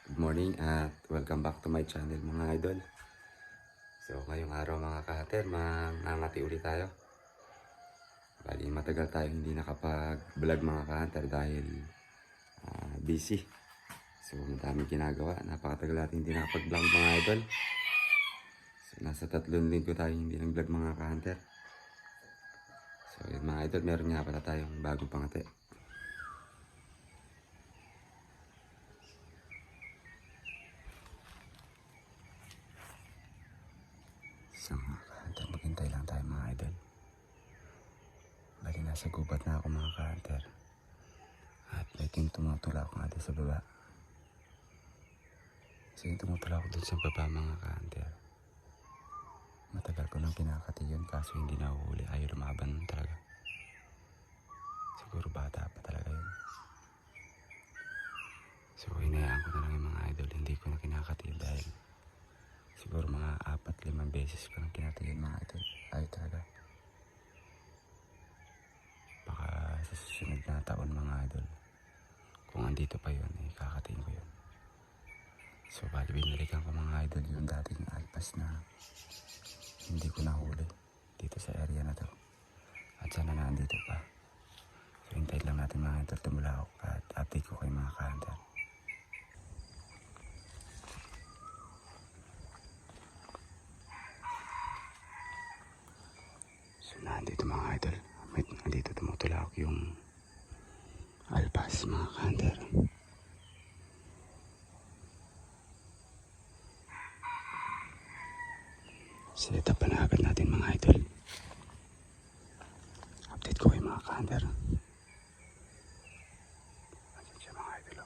Good morning at welcome back to my channel mga idol. So ngayong araw mga ka-hunter, mangangati ulit tayo. Bali matagal tayo hindi nakapag-vlog mga ka-hunter dahil busy. So madaming ginagawa, napakatagal natin hindi nakapag-vlog mga idol. So nasa 3 linggo tayo hindi nag-vlog mga ka-hunter. So yun mga idol, meron nga pala tayong bagong pangati. So mga ka-hunter, maghintay lang tayo mga idol. Bali nasa gubat na ako mga ka-hunter. At may tumutulak ako nga doon sa baba. So yung tumutulak ako doon sa baba mga ka-hunter. Matagal ko nang kinakati yun kaso hindi nahuhuli. Ayaw lumaban nun talaga. Siguro bata pa talaga yun. So hinayaan ko na lang yung mga idol. Hindi ko na kinakati yun dahil siguro mga 4-5 beses ko nang kinakati yun mga idol. Ayaw talaga. Baka sa susunod na taon mga idol, kung andito pa yun, kakatiin ko yun. So bali binalikan ko mga idol yung dating alpas na hindi ko nahuli dito sa area na to. At sana na andito pa. So hintayin lang natin mga idol tumulawak at update ko kay mga ka-hunter. So nandito mga idol. Nandito tumutulawak yung alpas mga ka-hunter. Set up na agad natin mga idol. Update ko kay mga ka-hunter. Ayan siya mga idol.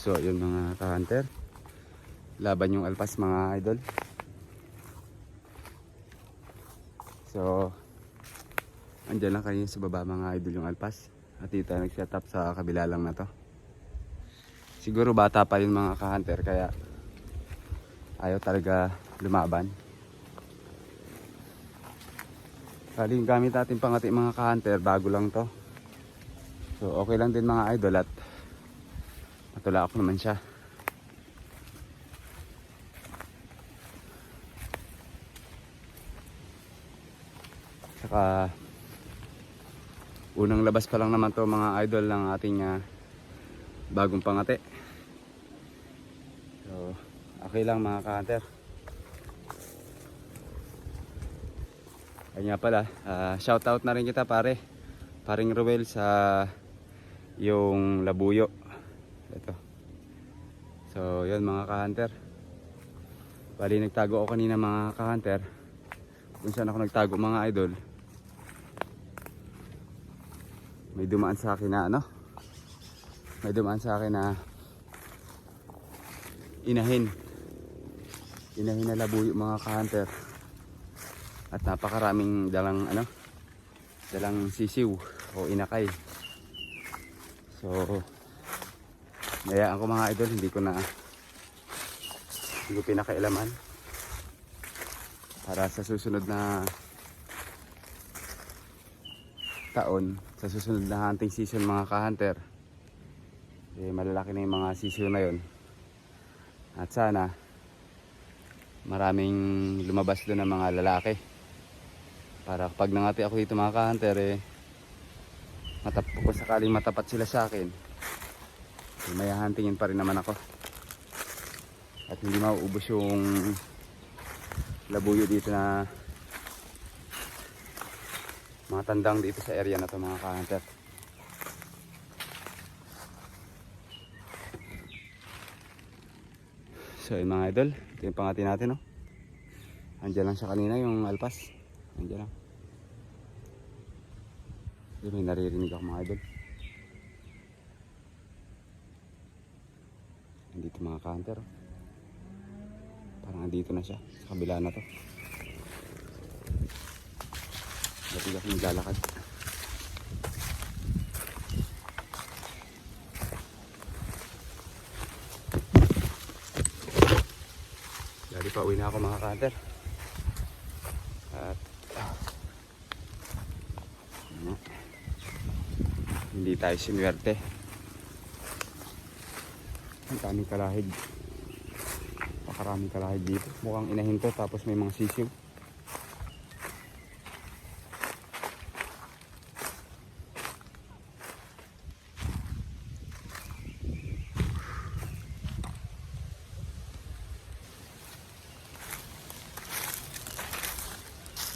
So yun mga ka-hunter, laban yung alpas mga idol. So andyan lang kayo sa baba mga idol yung alpas. At dito tayo nag-set up sa kabila lang na to. Siguro bata pa yun mga ka-hunter, kaya ayaw talaga lumaban. Kali yung gamit natin pangati mga ka-hunter, bago lang to. So okay lang din mga idol at matulak naman siya. Saka unang labas pa lang naman to mga idol ng ating bagong pangati. So okay lang mga ka-hunter. Kanya pala, shout out na rin kita paring Ruel sa yung labuyo. Ito. So yun mga ka-hunter. Bali nagtago ako kanina mga ka-hunter. Kung saan ako nagtago mga idol, may dumaan sa akin na may dumaan sa akin na inahin na labuyo mga ka-hunter. At napakaraming dalang sisiw o inakay. So nayaan ko mga idol, hindi ko pinakailaman para sa susunod na taon, sa susunod na hunting season mga ka-hunter, malalaki na yung mga sisiw na yon. At sana maraming lumabas doon ng mga lalaki para pag nangati ako dito mga ka-hunter, kung sakaling matapat sila sa akin, may huntingin pa rin naman ako at hindi mauubos yung labuyo dito na mga tandang dito sa area na to mga ka-hunter. So yun mga idol, ito yung pangati natin, no? Andiyan lang siya kanina yung alpas. Andiyan lang. May naririnig ako mga idol. Andito mga ka-hunter. Parang andito na siya sa kabila na to. Dapat ako maglalakad. Dali pa uwi na ako mga ka-hunter. At hindi tayo sinuwerte. Ang daming kalahig. Pakaraming kalahig dito. Mukhang inahin to, tapos may mga sisiw.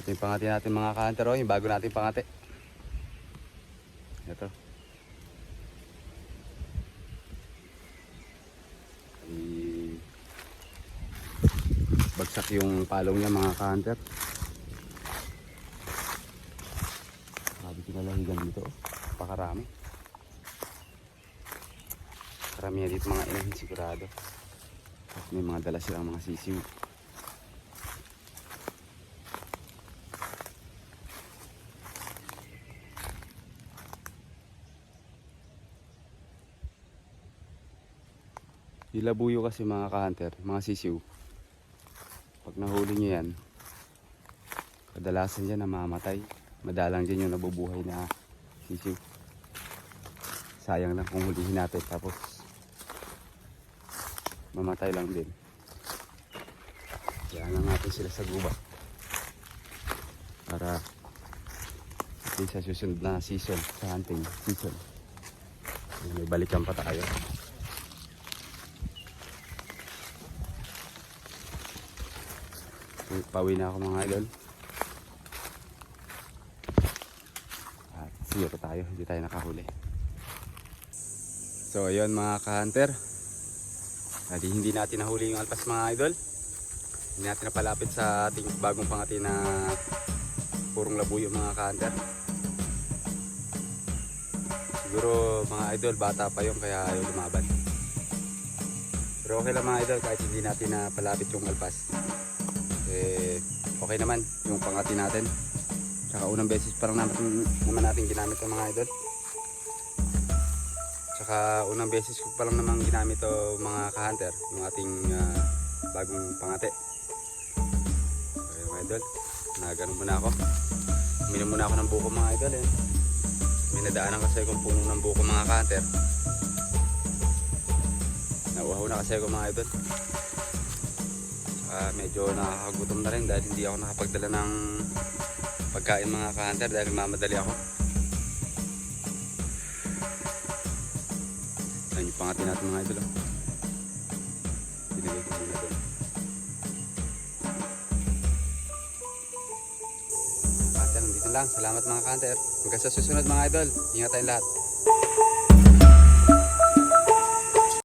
Ito yung pangati natin mga ka-hunter, yung bago natin pangati. Ito. Bagsak yung palong niya mga ka-hunter. Sabi kinalahigan dito, pakarami. Karamihan dito mga inahin sigurado. At may mga dala silang mga sisiw. Yung labuyo kasi mga ka-hunter, mga sisiw, pag nahuli nyo yan, kadalasan dyan namamatay. Madalang dyan yung nabubuhay na sisiw. Sayang lang kung hulihin natin tapos mamatay lang din. Kaya lang natin sila sa gubat para sa susunod na season, sa hunting season, may balikan pa tayo. Pauwi na ako mga idol. At zero tayo, hindi tayo nakahuli. So ayun mga ka-hunter, hindi natin nahuli yung alpas mga idol. Hindi natin napalapit sa ating bagong pangati na purong labuyo mga ka-hunter. Siguro mga idol, bata pa yun kaya ayaw lumaban. Pero okay lang mga idol, kahit hindi natin na palapit yung alpas. Okay naman yung pangati natin. Tsaka unang beses pa lang naman natin ginamit ang mga idol. Tsaka unang beses ko pa lang naman ginamit to mga ka-hunter, yung ating bagong pangati. Okay mga idol, nagano muna ako. Uminom muna ako ng buko mga idol eh. May nadaanan kasi akong puno ng buko mga ka-hunter. Nauhaw na kasi ako mga idol. Medyo nakakagutom na rin dahil hindi ako nakapagdala ng pagkain mga ka-hunter dahil mamadali ako. Ayan yung pangati natin mga idol. Binigay ko muna doon. Ka-hunter, nandito lang. Salamat mga ka-hunter. Hanggang sa susunod mga idol. Ingat tayong lahat.